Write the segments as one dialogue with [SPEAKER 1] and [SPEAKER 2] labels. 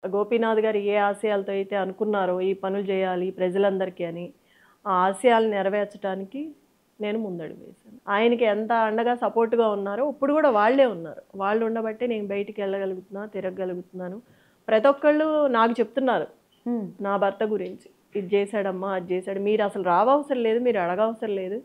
[SPEAKER 1] గోపీనాథ్ గారు ఏ ఆశయాలతో అయితే అనుకున్నారో ఈ పనులు చేయాలి ప్రజలందరికీ అని, ఆ ఆశయాలు నెరవేర్చడానికి నేను ముందడుగు వేశాను. ఆయనకి ఎంత అండగా సపోర్ట్‌గా ఉన్నారో ఇప్పుడు కూడా వాళ్ళే ఉన్నారు. వాళ్ళు ఉండబట్టే నేను బయటికి వెళ్ళగలుగుతున్నా, తిరగగలుగుతున్నాను. ప్రతి ఒక్కళ్ళు నాకు చెప్తున్నారు. నా భర్త గురించి. ఇది చేశాడమ్మా, అది చేశాడు. మీరు అసలు రావవసరం లేదు, మీరు అడగవసరం లేదు.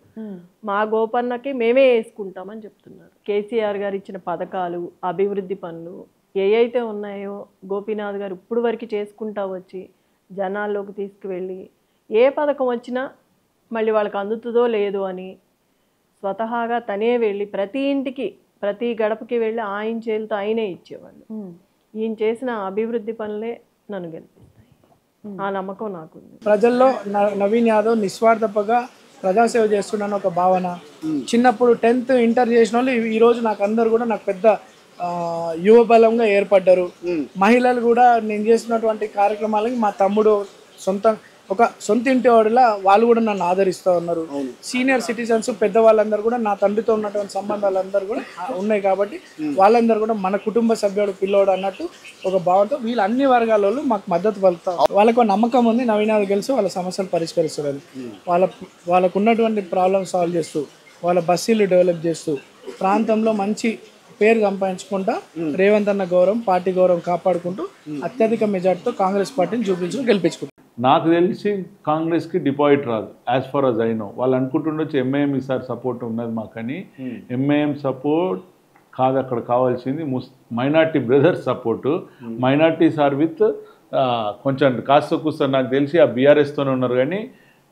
[SPEAKER 1] మా గోపన్నకి మేమే వేసుకుంటామని చెప్తున్నారు. కేసీఆర్ గారు ఇచ్చిన పథకాలు, అభివృద్ధి పనులు ఏవైతే ఉన్నాయో గోపీనాథ్ గారు ఇప్పుడు వరకు చేసుకుంటా వచ్చి జనాల్లోకి తీసుకువెళ్ళి ఏ పథకం వచ్చినా మళ్ళీ వాళ్ళకి అందుతుందో లేదో అని స్వతహాగా తనే వెళ్ళి ప్రతి ఇంటికి ప్రతి గడపకి వెళ్ళి ఆయన చేతులతో ఆయనే ఇచ్చేవాళ్ళు. ఈయన చేసిన అభివృద్ధి పనులే నన్ను గెలిపిస్తాయి. ఆ నమ్మకం నాకుంది.
[SPEAKER 2] ప్రజల్లో నవీన్ యాదవ్ నిస్వార్థపగా ప్రజాసేవ చేస్తున్నాను ఒక భావన. చిన్నప్పుడు 10th ఇంటర్ చేసిన వాళ్ళు ఈరోజు నాకు అందరు కూడా నాకు పెద్ద యువ బలంగా ఏర్పడ్డారు. మహిళలు కూడా నేను చేసినటువంటి కార్యక్రమాలకి మా తమ్ముడు సొంత ఇంటి వాడిలా వాళ్ళు కూడా నన్ను ఆదరిస్తూ ఉన్నారు. సీనియర్ సిటిజన్స్ పెద్దవాళ్ళందరూ కూడా నా తండ్రితో ఉన్నటువంటి సంబంధాలందరూ కూడా ఉన్నాయి కాబట్టి వాళ్ళందరూ కూడా మన కుటుంబ సభ్యుడు పిల్లోడు అన్నట్టు ఒక భావంతో వీళ్ళు అన్ని వర్గాల వాళ్ళు మాకు మద్దతు పలుకుతారు. వాళ్ళకు నమ్మకం ఉంది నవీన్ యాదవ్ గెలిచి వాళ్ళ సమస్యలు పరిష్కరిస్తారు. వాళ్ళకు ఉన్నటువంటి ప్రాబ్లమ్ సాల్వ్ చేస్తూ వాళ్ళ బస్సీలు డెవలప్ చేస్తూ ప్రాంతంలో మంచి పేరు సంపాదించుకుంటా రేవంత్ అన్న గౌరవం పార్టీ గౌరవం కాపాడుకుంటూ అత్యధిక మెజార్టీతో కాంగ్రెస్ పార్టీని గెలిపించుకుంటారు.
[SPEAKER 3] నాకు తెలిసి కాంగ్రెస్కి డిపాజిట్ రాదు as far as I know. వాళ్ళు అనుకుంటుండొచ్చు ఎంఐఎం ఈసారి సపోర్ట్ ఉన్నది మాకని. ఎంఐఎం సపోర్ట్ కాదు అక్కడ కావాల్సింది minority brothers support. Minorities are with కొంచెం కాస్త కూస్త నాకు తెలిసి ఆ బీఆర్ఎస్తోనే ఉన్నారు కానీ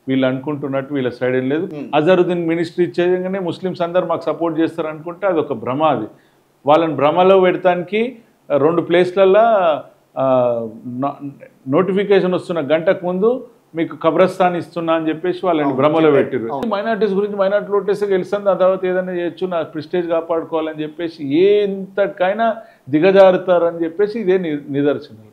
[SPEAKER 3] వీళ్ళు అనుకుంటున్నట్టు వీళ్ళ సైడ్ ఏం లేదు. అజరుద్దీన్ మినిస్ట్రీ ఇచ్చేయగానే ముస్లిమ్స్ అందరు మాకు సపోర్ట్ చేస్తారు అనుకుంటే అది ఒక భ్రమ. అది వాళ్ళని భ్రమలో పెడతానికి 2 ప్లేస్లల్లో నోటిఫికేషన్ వస్తున్న గంటకు ముందు మీకు కబ్రస్థాన్ ఇస్తున్నా అని చెప్పేసి వాళ్ళని భ్రమలో పెట్టారు. మైనార్టీస్ గురించి మైనార్టీ ఓటేస్తే గెలుస్తుంది, ఆ తర్వాత ఏదైనా చేయొచ్చు, నా ప్రిస్టేజ్ కాపాడుకోవాలని చెప్పేసి ఎంతకైనా దిగజారుతారని చెప్పేసి ఇదే నిదర్శనం.